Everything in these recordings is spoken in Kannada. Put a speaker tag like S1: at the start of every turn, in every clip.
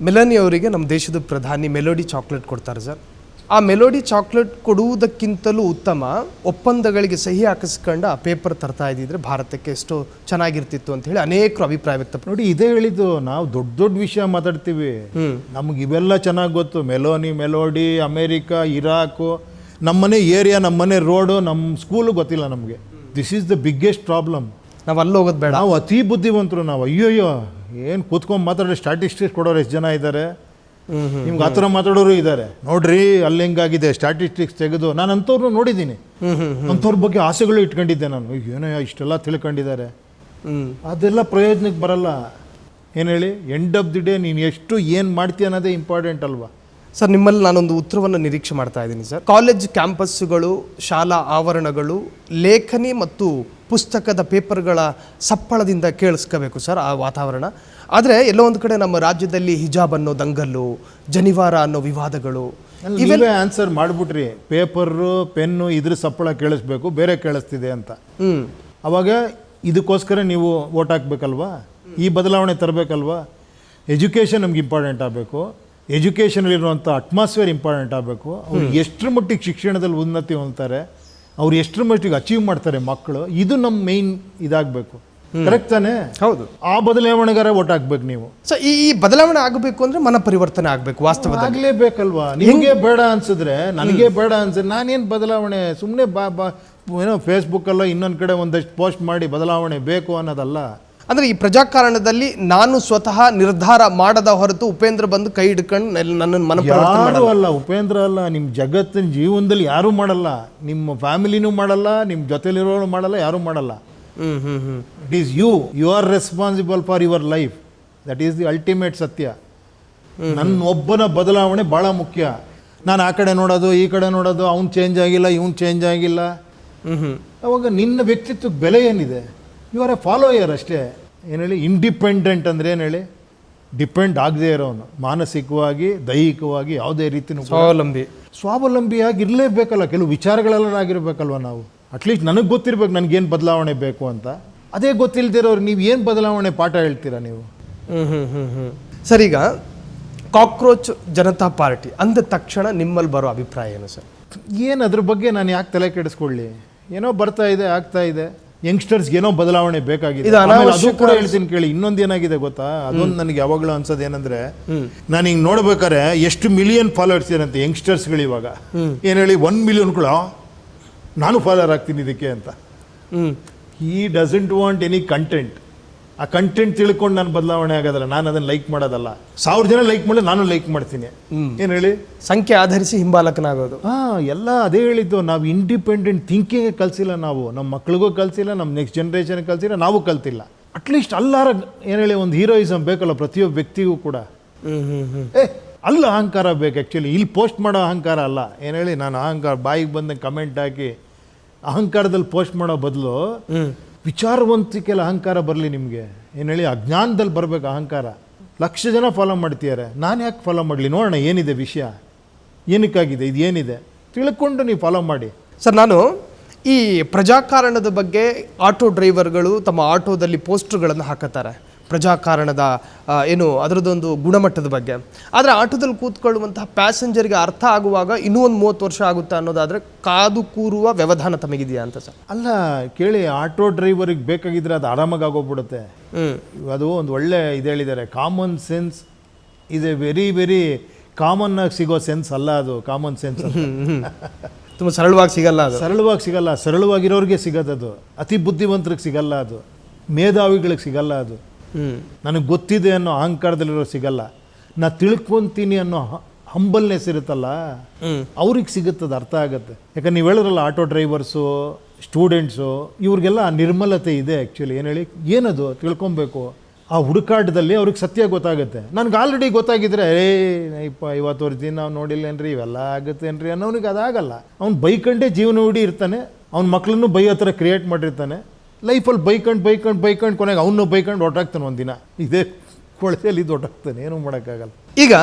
S1: ಮೆಲನಿ ಅವರಿಗೆ ನಮ್ಮ ದೇಶದ ಪ್ರಧಾನಿ ಮೆಲೋಡಿ ಚಾಕ್ಲೇಟ್ ಕೊಡ್ತಾರೆ ಸರ್. ಆ ಮೆಲೋಡಿ ಚಾಕ್ಲೇಟ್ ಕೊಡುವುದಕ್ಕಿಂತಲೂ ಉತ್ತಮ ಒಪ್ಪಂದಗಳಿಗೆ ಸಹಿ ಹಾಕಿಸ್ಕೊಂಡು ಆ ಪೇಪರ್ ತರ್ತಾ ಇದ್ದಿದ್ರೆ ಭಾರತಕ್ಕೆ ಎಷ್ಟೋ ಚೆನ್ನಾಗಿರ್ತಿತ್ತು ಅಂತ ಹೇಳಿ ಅನೇಕರು ಅಭಿಪ್ರಾಯ ವ್ಯಕ್ತಪಡಿಸಿದ್ರು.
S2: ನೋಡಿ, ಇದೇ ಹೇಳಿದ್ದು, ನಾವು ದೊಡ್ಡ ದೊಡ್ಡ ವಿಷಯ ಮಾತಾಡ್ತೀವಿ, ನಮ್ಗೆ ಇವೆಲ್ಲ ಚೆನ್ನಾಗಿ ಗೊತ್ತು. ಮೆಲೋಡಿ, ಅಮೇರಿಕಾ, ಇರಾಕು, ನಮ್ಮನೆ ಏರಿಯಾ, ನಮ್ಮನೆ ರೋಡು, ನಮ್ಮ ಸ್ಕೂಲು ಗೊತ್ತಿಲ್ಲ ನಮಗೆ. This is the biggest problem.
S1: ನಾವು ಅಲ್ಲಿ ಹೋಗೋದು ಬೇಡ.
S2: ನಾವು ಅತಿ ಬುದ್ಧಿವಂತರು. ನಾವು ಅಯ್ಯೋಯ್ಯೋ ಏನು ಕೂತ್ಕೊಂಡು ಮಾತಾಡೋ ಸ್ಟ್ಯಾಟಿಸ್ಟಿಕ್ಸ್ ಕೊಡೋರು ಎಷ್ಟು ಜನ ಇದ್ದಾರೆ, ನಿಮ್ಗೆ ಆ ಥರ ಮಾತಾಡೋರು ಇದ್ದಾರೆ. ನೋಡ್ರಿ ಅಲ್ಲಿ ಹೆಂಗಾಗಿದೆ ಸ್ಟ್ಯಾಟಿಸ್ಟಿಕ್ಸ್ ತೆಗೆದು. ನಾನು ಅಂಥವ್ರು ನೋಡಿದ್ದೀನಿ, ಅಂಥವ್ರ ಬಗ್ಗೆ ಆಸೆಗಳು ಇಟ್ಕೊಂಡಿದ್ದೆ ನಾನು. ಏನೋ ಇಷ್ಟೆಲ್ಲ ತಿಳ್ಕೊಂಡಿದ್ದಾರೆ, ಅದೆಲ್ಲ ಪ್ರಯೋಜನಕ್ಕೆ ಬರಲ್ಲ. ಏನು ಹೇಳಿ, ಎಂಡ್ ಆಫ್ ದಿ ಡೇ ನೀನು ಎಷ್ಟು ಏನು ಮಾಡ್ತೀಯ ಅನ್ನೋದೇ ಇಂಪಾರ್ಟೆಂಟ್ ಅಲ್ವಾ
S1: ಸರ್? ನಿಮ್ಮಲ್ಲಿ ನಾನೊಂದು ಉತ್ತರವನ್ನು ನಿರೀಕ್ಷೆ ಮಾಡ್ತಾ ಇದ್ದೀನಿ ಸರ್. ಕಾಲೇಜ್ ಕ್ಯಾಂಪಸ್ಸುಗಳು, ಶಾಲಾ ಆವರಣಗಳು ಲೇಖನಿ ಮತ್ತು ಪುಸ್ತಕದ ಪೇಪರ್ಗಳ ಸಪ್ಪಳದಿಂದ ಕೇಳಿಸ್ಕೋಬೇಕು ಸರ್ ಆ ವಾತಾವರಣ. ಆದರೆ ಎಲ್ಲೋ ಒಂದು ಕಡೆ ನಮ್ಮ ರಾಜ್ಯದಲ್ಲಿ ಹಿಜಾಬ್ ಅನ್ನೋ ದಂಗಲ್ಲು, ಜನಿವಾರ ಅನ್ನೋ ವಿವಾದಗಳು,
S2: ಇವೆಲ್ಲ ಆನ್ಸರ್ ಮಾಡಿಬಿಟ್ರಿ. ಪೇಪರು, ಪೆನ್ನು ಇದ್ರ ಸಪ್ಪಳ ಕೇಳಿಸ್ಬೇಕು, ಬೇರೆ ಕೇಳಿಸ್ತಿದೆ ಅಂತ. ಅವಾಗ ಇದಕ್ಕೋಸ್ಕರ ನೀವು ವೋಟ್ ಹಾಕ್ಬೇಕಲ್ವಾ, ಈ ಬದಲಾವಣೆ ತರಬೇಕಲ್ವಾ. ಎಜುಕೇಷನ್ ನಮ್ಗೆ ಇಂಪಾರ್ಟೆಂಟ್ ಆಗಬೇಕು, ಎಜುಕೇಷನಲ್ಲಿರುವಂಥ ಅಟ್ಮಾಸ್ಫಿಯರ್ ಇಂಪಾರ್ಟೆಂಟ್ ಆಗಬೇಕು. ಅವ್ರು ಎಷ್ಟರ ಮಟ್ಟಿಗೆ ಶಿಕ್ಷಣದಲ್ಲಿ ಉನ್ನತಿ ಹೊಂದ್ತಾರೆ, ಅವ್ರು ಎಷ್ಟರ ಮಟ್ಟಿಗೆ ಅಚೀವ್ ಮಾಡ್ತಾರೆ ಮಕ್ಕಳು, ಇದು ನಮ್ಮ ಮೇಯ್ನ್ ಇದಾಗಬೇಕು. ಕರೆಕ್ಟ್ ತಾನೇ?
S1: ಹೌದು.
S2: ಆ ಬದಲಾವಣೆಗಾರ ಓಟ್ ಹಾಕ್ಬೇಕು ನೀವು.
S1: ಸೊ ಈ ಬದಲಾವಣೆ ಆಗಬೇಕು ಅಂದರೆ ಮನ ಪರಿವರ್ತನೆ ಆಗಬೇಕು. ವಾಸ್ತವದಲ್ಲಿ
S2: ಆಗಲೇಬೇಕಲ್ವಾ? ನಿಮಗೆ ಬೇಡ ಅನ್ಸಿದ್ರೆ, ನನಗೆ ಬೇಡ ಅನ್ಸಿದ್ರೆ ನಾನೇನು ಬದಲಾವಣೆ ಸುಮ್ಮನೆ ಏನೋ ಫೇಸ್ಬುಕ್ಕಲ್ಲೋ ಇನ್ನೊಂದು ಕಡೆ ಒಂದಷ್ಟು ಪೋಸ್ಟ್ ಮಾಡಿ ಬದಲಾವಣೆ ಬೇಕು ಅನ್ನೋದಲ್ಲ.
S1: ಅಂದರೆ ಈ ಪ್ರಜಾಕಾರಣದಲ್ಲಿ ನಾನು ಸ್ವತಃ ನಿರ್ಧಾರ ಮಾಡದ ಹೊರತು ಉಪೇಂದ್ರ ಬಂದು ಕೈ ಹಿಡ್ಕೊಂಡು ನನ್ನನ್ನು
S2: ಯಾರು ಅಲ್ಲ, ಉಪೇಂದ್ರ ಅಲ್ಲ, ನಿಮ್ಮ ಜಗತ್ತಿನ ಜೀವನದಲ್ಲಿ ಯಾರೂ ಮಾಡಲ್ಲ, ನಿಮ್ಮ ಫ್ಯಾಮಿಲಿನೂ ಮಾಡಲ್ಲ, ನಿಮ್ಮ ಜೊತೆಲಿರೋರು ಮಾಡಲ್ಲ, ಯಾರೂ ಮಾಡಲ್ಲ. It is you are responsible for your life. That is the ultimate ಸತ್ಯ. ನನ್ನ ಒಬ್ಬನ ಬದಲಾವಣೆ ಭಾಳ ಮುಖ್ಯ. ನಾನು ಆ ಕಡೆ ನೋಡೋದು, ಈ ಕಡೆ ನೋಡೋದು, ಅವ್ನು ಚೇಂಜ್ ಆಗಿಲ್ಲ, ಇವ್ನು ಚೇಂಜ್ ಆಗಿಲ್ಲ. ಅವಾಗ ನಿನ್ನ ವ್ಯಕ್ತಿತ್ವಕ್ಕೆ ಬೆಲೆ ಏನಿದೆ? ಯು ಆರ್ ಎ ಫಾಲೋಯರ್ ಅಷ್ಟೇ. ಏನು ಹೇಳಿ, ಇಂಡಿಪೆಂಡೆಂಟ್ ಅಂದರೆ ಏನು ಹೇಳಿ, ಡಿಪೆಂಡ್ ಆಗದೆ ಇರೋನು, ಮಾನಸಿಕವಾಗಿ ದೈಹಿಕವಾಗಿ ಯಾವುದೇ ರೀತಿಯೂ ಸ್ವಾವಲಂಬಿಯಾಗಿ ಇರಲೇಬೇಕಲ್ಲ. ಕೆಲವು ವಿಚಾರಗಳೆಲ್ಲ ಆಗಿರಬೇಕಲ್ವ ನಾವು. ಅಟ್ಲೀಸ್ಟ್ ನನಗೆ ಗೊತ್ತಿರ್ಬೇಕು ನನಗೇನು ಬದಲಾವಣೆ ಬೇಕು ಅಂತ. ಅದೇ ಗೊತ್ತಿಲ್ಲದಿರೋರು ನೀವು ಏನು ಬದಲಾವಣೆ ಪಾಠ ಹೇಳ್ತೀರಾ ನೀವು?
S1: ಸರ್, ಈಗ ಕಾಕ್ರೋಚ್ ಜನತಾ ಪಾರ್ಟಿ ಅಂದ ತಕ್ಷಣ ನಿಮ್ಮಲ್ಲಿ ಬರೋ ಅಭಿಪ್ರಾಯ ಏನು ಸರ್?
S2: ಏನು ಅದ್ರ ಬಗ್ಗೆ ನಾನು ಯಾಕೆ ತಲೆ ಕೆಡಿಸ್ಕೊಳ್ಳಿ? ಏನೋ ಬರ್ತಾ ಇದೆ, ಆಗ್ತಾ ಇದೆ. ಯಂಗ್ಸ್ಟರ್ಸ್ಗೆ ಏನೋ ಬದಲಾವಣೆ ಬೇಕಾಗಿದೆ. ಅದು ಕೂಡ ಹೇಳ್ತೀನಿ ಕೇಳಿ. ಇನ್ನೊಂದು ಏನಾಗಿದೆ ಗೊತ್ತಾ, ಅದೊಂದು ನನಗೆ ಯಾವಾಗಲೂ ಅನ್ಸೋದು ಏನಂದ್ರೆ, ನಾನು ಹಿಂಗೆ ನೋಡ್ಬೇಕಾರೆ ಎಷ್ಟು ಮಿಲಿಯನ್ ಫಾಲೋವರ್ಸ್ ಇರಂತೆ ಯಂಗ್ಸ್ಟರ್ಸ್ಗಳು ಇವಾಗ. ಏನು ಹೇಳಿ, 1 ಮಿಲಿಯನ್ ಕೂಡ ನಾನು ಫಾಲೋವರ್ ಆಗ್ತೀನಿ ಇದಕ್ಕೆ ಅಂತ. He doesn't want any content. ಆ ಕಂಟೆಂಟ್ ತಿಳ್ಕೊಂಡು ನಾನು ಬದಲಾವಣೆ ಆಗೋದಲ್ಲ, ನಾನು ಅದನ್ನು ಲೈಕ್ ಮಾಡೋದಲ್ಲ. 1000 ಜನ ಲೈಕ್ ಮಾಡಿ ನಾನು ಲೈಕ್ ಮಾಡ್ತೀನಿ. ಏನು ಹೇಳಿ,
S1: ಸಂಖ್ಯೆ ಆಧರಿಸಿ ಹಿಂಬಾಲಕನಾಗೋದು.
S2: ಎಲ್ಲ ಅದೇ ಹೇಳಿದ್ದು. ನಾವು ಇಂಡಿಪೆಂಡೆಂಟ್ ಥಿಂಕಿಂಗ್ ಕಲಿಸಿಲ್ಲ ನಾವು, ನಮ್ಮ ಮಕ್ಳಿಗೂ ಕಲಿಸಿಲ್ಲ, ನಮ್ಮ ನೆಕ್ಸ್ಟ್ ಜನ್ರೇಷನ್ಗೆ ಕಲಿಸಿಲ್ಲ, ನಾವು ಕಲ್ತಿಲ್ಲ. ಅಟ್ಲೀಸ್ಟ್ ಅಲ್ಲಾರ ಏನು ಹೇಳಿ ಒಂದು ಹೀರೋಯಿಸಮ್ ಬೇಕಲ್ಲ ಪ್ರತಿಯೊಬ್ಬ ವ್ಯಕ್ತಿಗೂ ಕೂಡ. ಅಲ್ಲ ಅಹಂಕಾರ ಬೇಕು ಆ್ಯಕ್ಚುಲಿ. ಇಲ್ಲಿ ಪೋಸ್ಟ್ ಮಾಡೋ ಅಹಂಕಾರ ಅಲ್ಲ. ಏನು ಹೇಳಿ, ನಾನು ಅಹಂಕಾರ ಬಾಯಿಗೆ ಬಂದಂಗೆ ಕಮೆಂಟ್ ಹಾಕಿ ಅಹಂಕಾರದಲ್ಲಿ ಪೋಸ್ಟ್ ಮಾಡೋ ಬದಲು ವಿಚಾರವಂತಿಕೆಲ್ಲ ಅಹಂಕಾರ ಬರಲಿ ನಿಮಗೆ. ಏನು ಹೇಳಿ, ಅಜ್ಞಾನದಲ್ಲಿ ಬರಬೇಕು ಅಹಂಕಾರ. 1,00,000 ಜನ ಫಾಲೋ ಮಾಡ್ತಿದ್ದಾರೆ, ನಾನು ಯಾಕೆ ಫಾಲೋ ಮಾಡಲಿ? ನೋಡೋಣ ಏನಿದೆ ವಿಷಯ, ಏನಕ್ಕಾಗಿದೆ, ಇದು ಏನಿದೆ ತಿಳ್ಕೊಂಡು ನೀವು ಫಾಲೋ ಮಾಡಿ.
S1: ಸರ್, ನಾನು ಈ ಪ್ರಜಾಕಾರಣದ ಬಗ್ಗೆ ಆಟೋ ಡ್ರೈವರ್ಗಳು ತಮ್ಮ ಆಟೋದಲ್ಲಿ ಪೋಸ್ಟರ್ಗಳನ್ನು ಹಾಕುತ್ತಾರೆ ಪ್ರಜಾಕಾರಣದ ಏನು ಅದರದ್ದೊಂದು ಗುಣಮಟ್ಟದ ಬಗ್ಗೆ. ಆದರೆ ಆಟೋದಲ್ಲಿ ಕೂತ್ಕೊಳ್ಳುವಂತಹ ಪ್ಯಾಸೆಂಜರ್ಗೆ ಅರ್ಥ ಆಗುವಾಗ ಇನ್ನೂ ಒಂದು 30 ವರ್ಷ ಆಗುತ್ತೆ ಅನ್ನೋದಾದರೆ ಕಾದು ಕೂರುವ ವ್ಯವಧಾನ ತಮಗಿದೆಯಾ ಅಂತ ಸರ್?
S2: ಅಲ್ಲ ಕೇಳಿ, ಆಟೋ ಡ್ರೈವರಿಗೆ ಬೇಕಾಗಿದ್ರೆ ಅದು ಆರಾಮಾಗಿ ಆಗೋಗ್ಬಿಡುತ್ತೆ. ಅದು ಒಂದು ಒಳ್ಳೆ ಇದು ಹೇಳಿದ್ದಾರೆ, common sense is A very very common ಆಗಿ ಸಿಗೋ ಸೆನ್ಸ್ ಅಲ್ಲ ಅದು. ಕಾಮನ್ ಸೆನ್ಸ್
S1: ತುಂಬ ಸರಳವಾಗಿ ಸಿಗಲ್ಲ, ಅದು
S2: ಸರಳವಾಗಿ ಸಿಗಲ್ಲ. ಸರಳವಾಗಿರೋರಿಗೆ ಸಿಗೋದದು, ಅತಿ ಬುದ್ಧಿವಂತರಿಗೆ ಸಿಗಲ್ಲ, ಅದು ಮೇಧಾವಿಗಳಿಗೆ ಸಿಗಲ್ಲ. ಅದು ನನಗೆ ಗೊತ್ತಿದೆ ಅನ್ನೋ ಅಹಂಕಾರದಲ್ಲಿರೋ ಸಿಗಲ್ಲ. ನಾ ತಿಳ್ಕೊತೀನಿ ಅನ್ನೋ ಹಂಬಲ್ನೆಸ್ ಇರುತ್ತಲ್ಲ, ಅವ್ರಿಗೆ ಸಿಗುತ್ತದೆ, ಅರ್ಥ ಆಗುತ್ತೆ. ಯಾಕಂದ್ರೆ ನೀವು ಹೇಳಿದ್ರಲ್ಲ, ಆಟೋ ಡ್ರೈವರ್ಸು, ಸ್ಟೂಡೆಂಟ್ಸು, ಇವ್ರಿಗೆಲ್ಲ ಆ ನಿರ್ಮಲತೆ ಇದೆ ಆ್ಯಕ್ಚುಲಿ. ಏನು ಹೇಳಿ, ಏನದು ತಿಳ್ಕೊಬೇಕು. ಆ ಹುಡುಕಾಟದಲ್ಲಿ ಅವ್ರಿಗೆ ಸತ್ಯ ಗೊತ್ತಾಗುತ್ತೆ. ನನಗೆ ಆಲ್ರೆಡಿ ಗೊತ್ತಾಗಿದ್ರೆ, ಇವತ್ತು ದಿನ ನಾವು ನೋಡಿಲ್ಲೇನ್ರಿ, ಇವೆಲ್ಲ ಆಗುತ್ತೇನ್ರಿ ಅನ್ನೋನಿಗೆ ಅದಾಗಲ್ಲ. ಅವ್ನು ಬೈಕಂಡೇ ಜೀವನ ಹೂಡಿ ಇರ್ತಾನೆ, ಅವ್ನ ಮಕ್ಕಳನ್ನು ಬೈಯೋ ಥರ ಕ್ರಿಯೇಟ್ ಮಾಡಿರ್ತಾನೆ. ಲೈಫಲ್ಲಿ ಬೈಕಂಡು ಕೊನೆಗೆ ಅವನು ಬೈಕಂಡು ಹೊರಟಾಗ್ತಾನೆ ಒಂದಿನ. ಇದೇ ಕೊಳತೆಯಲ್ಲಿ ಹೊರಟಾಗ್ತಾನೆ, ಏನೂ ಮಾಡೋಕ್ಕಾಗಲ್ಲ.
S1: ಈಗ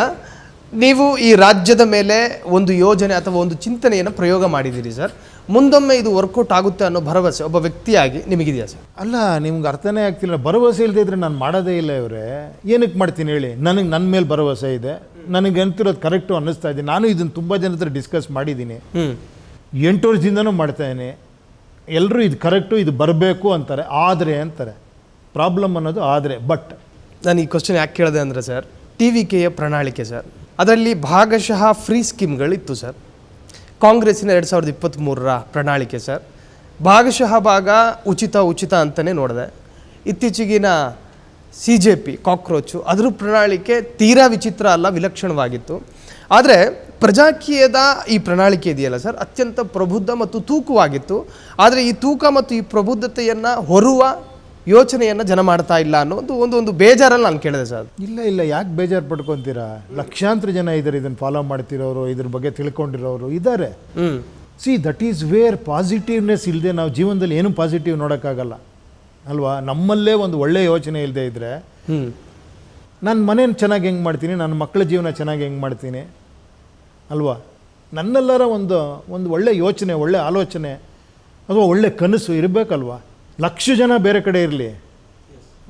S1: ನೀವು ಈ ರಾಜ್ಯದ ಮೇಲೆ ಒಂದು ಯೋಜನೆ ಅಥವಾ ಒಂದು ಚಿಂತನೆಯನ್ನು ಪ್ರಯೋಗ ಮಾಡಿದ್ದೀರಿ ಸರ್. ಮುಂದೊಮ್ಮೆ ಇದು ವರ್ಕೌಟ್ ಆಗುತ್ತೆ ಅನ್ನೋ ಭರವಸೆ ಒಬ್ಬ ವ್ಯಕ್ತಿಯಾಗಿ ನಿಮಗಿದೆಯಾ ಸರ್?
S2: ಅಲ್ಲ, ನಿಮ್ಗೆ ಅರ್ಥನೇ ಆಗ್ತಿಲ್ಲ. ಭರವಸೆ ಇಲ್ಲದೆ ಇದ್ರೆ ನಾನು ಮಾಡೋದೇ ಇಲ್ಲ ಇವರೇ. ಏನಕ್ಕೆ ಮಾಡ್ತೀನಿ ಹೇಳಿ? ನನಗೆ ನನ್ನ ಮೇಲೆ ಭರವಸೆ ಇದೆ, ನನಗೆ ಅಂತಿರೋದು ಕರೆಕ್ಟು ಅನ್ನಿಸ್ತಾ ಇದೆ. ನಾನು ಇದನ್ನು ತುಂಬ ಜನ ಹತ್ರ ಡಿಸ್ಕಸ್ ಮಾಡಿದ್ದೀನಿ, 8 ವರ್ಷದಿಂದನೂ ಮಾಡ್ತಾಯಿದ್ದೀನಿ. ಎಲ್ಲರೂ ಇದು ಕರೆಕ್ಟು, ಇದು ಬರಬೇಕು ಅಂತಾರೆ, ಆದರೆ ಅಂತಾರೆ. ಪ್ರಾಬ್ಲಮ್ ಅನ್ನೋದು ಆದರೆ. ಬಟ್
S1: ನಾನು ಈ ಕ್ವಶನ್ ಯಾಕೆ ಕೇಳಿದೆ ಅಂದರೆ ಸರ್, TVKಯ ಪ್ರಣಾಳಿಕೆ ಸರ್, ಅದರಲ್ಲಿ ಭಾಗಶಃ ಫ್ರೀ ಸ್ಕೀಮ್ಗಳಿತ್ತು ಸರ್. ಕಾಂಗ್ರೆಸ್ಸಿನ 2023ರ ಪ್ರಣಾಳಿಕೆ ಸರ್, ಭಾಗಶಃ ಭಾಗ ಉಚಿತ ಅಂತಲೇ ನೋಡಿದೆ. ಇತ್ತೀಚೆಗಿನ CJP ಕಾಕ್ರೋಚು ಅದರ ಪ್ರಣಾಳಿಕೆ ತೀರಾ ವಿಚಿತ್ರ ಅಲ್ಲ, ವಿಲಕ್ಷಣವಾಗಿತ್ತು. ಆದರೆ ಪ್ರಜಾಕೀಯದ ಈ ಪ್ರಣಾಳಿಕೆ ಇದೆಯಲ್ಲ ಸರ್, ಅತ್ಯಂತ ಪ್ರಬುದ್ಧ ಮತ್ತು ತೂಕವಾಗಿತ್ತು. ಆದರೆ ಈ ತೂಕ ಮತ್ತು ಈ ಪ್ರಬುದ್ಧತೆಯನ್ನು ಹೊರುವ ಯೋಚನೆಯನ್ನು ಜನ ಮಾಡ್ತಾ ಇಲ್ಲ ಅನ್ನೋ ಒಂದು ಬೇಜಾರಲ್ಲಿ ನಾನು ಕೇಳಿದೆ ಸರ್.
S2: ಇಲ್ಲ, ಯಾಕೆ ಬೇಜಾರು ಪಡ್ಕೊತೀರಾ? ಲಕ್ಷಾಂತರ ಜನ ಇದ್ದಾರೆ, ಇದನ್ನು ಫಾಲೋ ಮಾಡ್ತಿರೋರು, ಇದ್ರ ಬಗ್ಗೆ ತಿಳ್ಕೊಂಡಿರೋರು ಇದ್ದಾರೆ. C, that is where positiveness ಇಲ್ಲದೆ ನಾವು ಜೀವನದಲ್ಲಿ ಏನು ಪಾಸಿಟಿವ್ ನೋಡೋಕ್ಕಾಗಲ್ಲ ಅಲ್ವಾ? ನಮ್ಮಲ್ಲೇ ಒಂದು ಒಳ್ಳೆಯ ಯೋಚನೆ ಇಲ್ಲದೆ ಇದ್ದರೆ ನನ್ನ ಮನೇನ ಚೆನ್ನಾಗಿ ಹೆಂಗೆ ಮಾಡ್ತೀನಿ, ನನ್ನ ಮಕ್ಕಳ ಜೀವನ ಚೆನ್ನಾಗಿ ಹೆಂಗೆ ಮಾಡ್ತೀನಿ ಅಲ್ವಾ? ನನ್ನೆಲ್ಲರ ಒಂದು ಒಳ್ಳೆಯ ಯೋಚನೆ, ಒಳ್ಳೆ ಆಲೋಚನೆ ಅಥವಾ ಒಳ್ಳೆ ಕನಸು ಇರಬೇಕಲ್ವಾ? ಲಕ್ಷ ಜನ ಬೇರೆ ಕಡೆ ಇರಲಿ,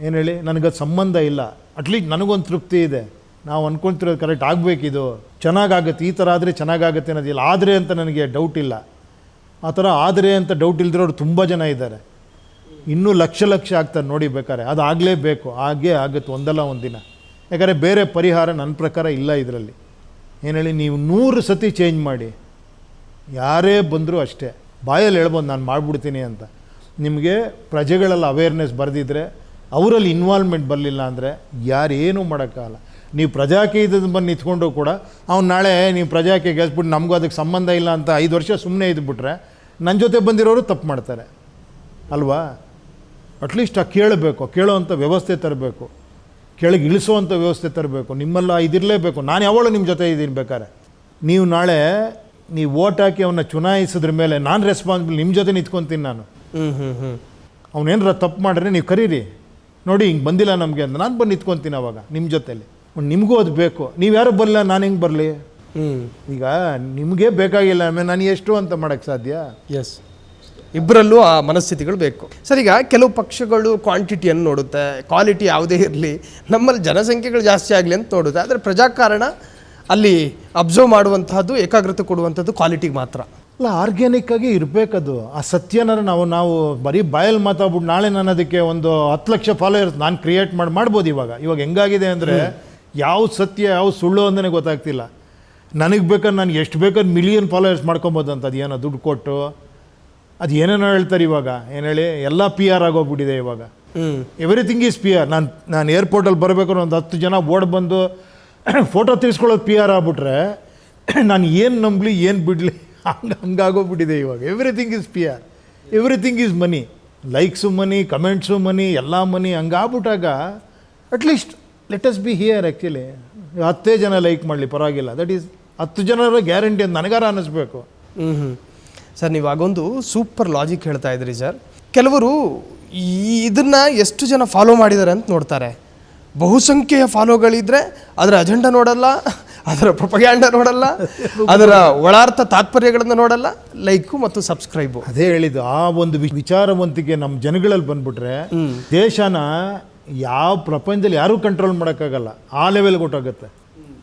S2: ಏನು ಹೇಳಿ, ನನಗದು ಸಂಬಂಧ ಇಲ್ಲ. ಅಟ್ಲೀಸ್ಟ್ ನನಗೊಂದು ತೃಪ್ತಿ ಇದೆ, ನಾವು ಅಂದ್ಕೊಳ್ತಿರೋದು ಕರೆಕ್ಟ್ ಆಗಬೇಕಿದು, ಚೆನ್ನಾಗಾಗುತ್ತೆ, ಈ ಥರ ಆದರೆ ಚೆನ್ನಾಗಾಗುತ್ತೆ ಅನ್ನೋದಿಲ್ಲ. ಆದರೆ ಅಂತ ನನಗೆ ಡೌಟ್ ಇಲ್ಲ. ಆ ಥರ ಆದರೆ ಅಂತ ಡೌಟ್ ಇಲ್ದಿರೋರು ತುಂಬ ಜನ ಇದ್ದಾರೆ. ಇನ್ನೂ ಲಕ್ಷ ಆಗ್ತಾರೆ ನೋಡಿ. ಬೇಕಾದ್ರೆ ಅದು ಆಗಲೇಬೇಕು, ಹಾಗೇ ಆಗುತ್ತೆ ಒಂದಲ್ಲ ಒಂದು ದಿನ. ಯಾಕಂದರೆ ಬೇರೆ ಪರಿಹಾರ ನನ್ನ ಪ್ರಕಾರ ಇಲ್ಲ ಇದರಲ್ಲಿ. ಏನು ಹೇಳಿ, ನೀವು 100 ಸತಿ ಚೇಂಜ್ ಮಾಡಿ, ಯಾರೇ ಬಂದರೂ ಅಷ್ಟೇ ಬಾಯಲ್ಲಿ ಹೇಳ್ಬೋದು ನಾನು ಮಾಡಿಬಿಡ್ತೀನಿ ಅಂತ. ನಿಮಗೆ ಪ್ರಜೆಗಳೆಲ್ಲ ಅವೇರ್ನೆಸ್ ಬರೆದಿದ್ರೆ, ಅವರಲ್ಲಿ ಇನ್ವಾಲ್ವ್ಮೆಂಟ್ ಬರಲಿಲ್ಲ ಅಂದರೆ ಯಾರೇನೂ ಮಾಡೋಕ್ಕಾಗಲ್ಲ. ನೀವು ಪ್ರಜಾಕೀಯದ ಬಂದು ನಿಂತ್ಕೊಂಡು ಕೂಡ ಅವ್ನು ನಾಳೆ ನೀವು ಪ್ರಜಾಕೀಯ ಗೆಲ್ಸ್ಬಿಟ್ಟು ನಮಗೂ ಅದಕ್ಕೆ ಸಂಬಂಧ ಇಲ್ಲ ಅಂತ 5 ವರ್ಷ ಸುಮ್ಮನೆ ಇದ್ಬಿಟ್ರೆ ನನ್ನ ಜೊತೆ ಬಂದಿರೋರು ತಪ್ಪು ಮಾಡ್ತಾರೆ ಅಲ್ವಾ? ಅಟ್ಲೀಸ್ಟ್ ಕೇಳಬೇಕು, ಕೇಳೋವಂಥ ವ್ಯವಸ್ಥೆ ತರಬೇಕು, ಕೆಳಗೆ ಇಳಿಸೋವಂಥ ವ್ಯವಸ್ಥೆ ತರಬೇಕು. ನಿಮ್ಮೆಲ್ಲ ಇದಿರಲೇಬೇಕು. ನಾನು ಯಾವಾಗಲೂ ನಿಮ್ಮ ಜೊತೆ ಇದ್ದೀನಿ. ಬೇಕಾರೆ ನೀವು ನಾಳೆ ನೀವು ಓಟ್ ಹಾಕಿ ಅವನ್ನ ಚುನಾಯಿಸಿದ್ರ ಮೇಲೆ ನಾನು ರೆಸ್ಪಾನ್ಸಿಬಲ್, ನಿಮ್ಮ ಜೊತೆ ನಿಂತ್ಕೊತೀನಿ ನಾನು. ಅವನೇನಾರ ತಪ್ಪು ಮಾಡಿದ್ರೆ ನೀವು ಕರೀರಿ, ನೋಡಿ ಹಿಂಗೆ ಬಂದಿಲ್ಲ ನಮಗೆ ಅಂತ, ನಾನು ಬಂದು ನಿಂತ್ಕೊತೀನಿ ಅವಾಗ ನಿಮ್ಮ ಜೊತೆಲಿ. ನಿಮಗೂ ಅದು ಬೇಕು. ನೀವು ಯಾರು ಬರಲಿಲ್ಲ, ನಾನು ಹೆಂಗೆ ಬರಲಿ? ಈಗ ನಿಮಗೆ ಬೇಕಾಗಿಲ್ಲ, ಆಮೇಲೆ ನಾನು ಎಷ್ಟು ಅಂತ ಮಾಡೋಕ್ಕೆ ಸಾಧ್ಯ?
S1: ಎಸ್, ಇಬ್ಬರಲ್ಲೂ ಆ ಮನಸ್ಥಿತಿಗಳು ಬೇಕು ಸರ್. ಈಗ ಕೆಲವು ಪಕ್ಷಗಳು ಕ್ವಾಂಟಿಟಿಯನ್ನು ನೋಡುತ್ತೆ, ಕ್ವಾಲಿಟಿ ಯಾವುದೇ ಇರಲಿ, ನಮ್ಮಲ್ಲಿ ಜನಸಂಖ್ಯೆಗಳು ಜಾಸ್ತಿ ಆಗಲಿ ಅಂತ ನೋಡುತ್ತೆ. ಆದರೆ ಪ್ರಜಾಕಾರಣ ಅಲ್ಲಿ ಅಬ್ಸರ್ವ್ ಮಾಡುವಂತಹದ್ದು, ಏಕಾಗ್ರತೆ ಕೊಡುವಂಥದ್ದು ಕ್ವಾಲಿಟಿಗೆ ಮಾತ್ರ
S2: ಅಲ್ಲ, ಆರ್ಗ್ಯಾನಿಕ್ಕಾಗಿ ಇರಬೇಕದು. ಆ ಸತ್ಯನಾರ ನಾವು ಬರೀ ಬಾಯಲ್ಲಿ ಮಾತಾಡ್ಬಿಟ್ಟು ನಾಳೆ ನಾನು ಅದಕ್ಕೆ ಒಂದು 10 ಲಕ್ಷ ಫಾಲೋಯರ್ಸ್ ನಾನು ಕ್ರಿಯೇಟ್ ಮಾಡ್ಬೋದು. ಇವಾಗ ಹೆಂಗಾಗಿದೆ ಅಂದರೆ ಯಾವ ಸತ್ಯ ಯಾವ ಸುಳ್ಳು ಅಂತಲೇ ಗೊತ್ತಾಗ್ತಿಲ್ಲ. ನನಗೆ ಬೇಕಾದ್ರೆ ನಾನು ಎಷ್ಟು ಬೇಕಾದ್ರೆ ಮಿಲಿಯನ್ ಫಾಲೋಯರ್ಸ್ ಮಾಡ್ಕೊಬೋದು ಅಂತ, ಅದು ಏನೋ ದುಡ್ಡು ಕೊಟ್ಟು ಅದು ಏನೇನೋ ಹೇಳ್ತಾರೆ. ಇವಾಗ ಏನು ಹೇಳಿ, ಎಲ್ಲ PR ಆಗೋಗ್ಬಿಟ್ಟಿದೆ ಇವಾಗ. Everything is PR. ನಾನು ಏರ್ಪೋರ್ಟಲ್ಲಿ ಬರಬೇಕಾದ್ರೆ ಒಂದು 10 ಜನ ಓಡ್ ಬಂದು ಫೋಟೋ ತೆಗೆಸ್ಕೊಳ್ಳೋದು PR ಆಗ್ಬಿಟ್ರೆ ನಾನು ಏನು ನಂಬಲಿ ಏನು ಬಿಡಲಿ, ಹಂಗಾಗೋಗ್ಬಿಟ್ಟಿದೆ ಇವಾಗ. Everything is PR, everything is money, likes money, comments money, ಎಲ್ಲ ಮನಿ. ಹಂಗಾಗ್ಬಿಟ್ಟಾಗ at least let us be here. Actually 10 ಜನ ಲೈಕ್ ಮಾಡಲಿ ಪರವಾಗಿಲ್ಲ, ದಟ್ ಈಸ್ 10 ಜನರ ಗ್ಯಾರಂಟಿ ಅಂತ ನನಗಾರ ಅನ್ನಿಸ್ಬೇಕು.
S1: ಸರ್, ನೀವು ಆಗೊಂದು ಸೂಪರ್ ಲಾಜಿಕ್ ಹೇಳ್ತಾ ಇದ್ರಿ ಸರ್. ಕೆಲವರು ಇದನ್ನು ಎಷ್ಟು ಜನ ಫಾಲೋ ಮಾಡಿದ್ದಾರೆ ಅಂತ ನೋಡ್ತಾರೆ. ಬಹುಸಂಖ್ಯೆಯ ಫಾಲೋಗಳಿದ್ರೆ ಅದರ ಅಜೆಂಡಾ ನೋಡಲ್ಲ, ಅದರ ಪ್ರೊಪಗ್ಯಾಂಡ ನೋಡಲ್ಲ, ಅದರ ಒಳಾರ್ಥ ತಾತ್ಪರ್ಯಗಳನ್ನು ನೋಡಲ್ಲ, ಲೈಕು ಮತ್ತು ಸಬ್ಸ್ಕ್ರೈಬು.
S2: ಅದೇ ಹೇಳಿದ್ದು, ಆ ಒಂದು ವಿಚಾರವಂತಿಕೆ ನಮ್ಮ ಜನಗಳಲ್ಲಿ ಬಂದ್ಬಿಟ್ರೆ ದೇಶನ ಯಾವ ಪ್ರಪಂಚದಲ್ಲಿ ಯಾರೂ ಕಂಟ್ರೋಲ್ ಮಾಡೋಕ್ಕಾಗಲ್ಲ. ಆ ಲೆವೆಲ್ಗೆ ಹೊಟ್ಟೋಗುತ್ತೆ.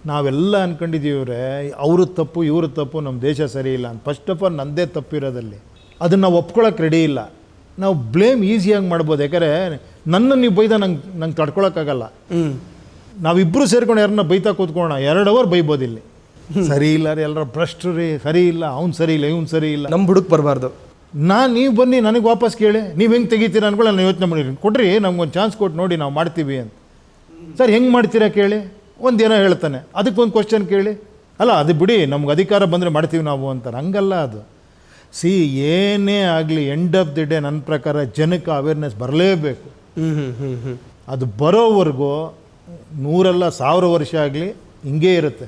S2: ನಾವೆಲ್ಲ ಅಂದ್ಕೊಂಡಿದ್ದೀವ್ರೆ ಅವರು ತಪ್ಪು ಇವರು ತಪ್ಪು, ನಮ್ಮ ದೇಶ ಸರಿ ಇಲ್ಲ ಅಂತ. ಫಸ್ಟ್ ಆಫ್ ಆಲ್ ನನ್ನದೇ ತಪ್ಪಿರೋದಲ್ಲಿ ಅದನ್ನು ನಾವು ಒಪ್ಕೊಳ್ಳೋಕೆ ರೆಡಿ ಇಲ್ಲ. ನಾವು ಬ್ಲೇಮ್ ಈಸಿಯಾಗಿ ಮಾಡ್ಬೋದು. ಯಾಕಂದರೆ ನನ್ನನ್ನು ನೀವು ಬೈದ ನಂಗೆ ತಡ್ಕೊಳಕ್ಕಾಗಲ್ಲ. ನಾವಿಬ್ಬರು ಸೇರ್ಕೊಂಡು ಯಾರನ್ನ ಬೈತಾ ಕೂತ್ಕೊಳ್ಳೋಣ, 2 ಅವರ್ ಬೈಬೋದು ಇಲ್ಲಿ. ಸರಿ ಇಲ್ಲ ರೀ, ಎಲ್ಲರ ಭ್ರಷ್ಟರು ರೀ, ಸರಿ ಇಲ್ಲ, ಅವ್ನು ಸರಿ ಇಲ್ಲ, ಇವ್ನು ಸರಿ ಇಲ್ಲ,
S1: ನಮ್ಮ ಬುಡಕ್ಕೆ ಬರಬಾರ್ದು.
S2: ನೀವು ಬನ್ನಿ ನನಗೆ ವಾಪಸ್ ಕೇಳಿ, ನೀವು ಹೆಂಗೆ ತೆಗಿತೀರ ಅನ್ಕೊಳ್ಳಿ, ನಾನು ಯೋಚನೆ ಮಾಡಿರಿ, ಕೊಡ್ರಿ ನಮ್ಗೊಂದು ಚಾನ್ಸ್ ಕೊಟ್ಟು ನೋಡಿ ನಾವು ಮಾಡ್ತೀವಿ ಅಂತ. ಸರ್ ಹೆಂಗೆ ಮಾಡ್ತೀರಾ ಕೇಳಿ, ಒಂದೇನೋ ಹೇಳ್ತಾನೆ, ಅದಕ್ಕೊಂದು ಕ್ವಶನ್ ಕೇಳಿ, ಅಲ್ಲ ಅದು ಬಿಡಿ ನಮ್ಗೆ ಅಧಿಕಾರ ಬಂದರೆ ಮಾಡ್ತೀವಿ ನಾವು ಅಂತಾರೆ. ಹಂಗಲ್ಲ ಅದು. ಸಿ, ಏನೇ ಆಗಲಿ ಎಂಡ್ ಆಫ್ ದಿ ಡೇ ನನ್ನ ಪ್ರಕಾರ ಜನಕ್ಕೆ ಅವೇರ್ನೆಸ್ ಬರಲೇಬೇಕು. ಅದು ಬರೋವರೆಗೂ 100 ಅಲ್ಲ 1000 ವರ್ಷ ಆಗಲಿ ಹಿಂಗೇ ಇರುತ್ತೆ.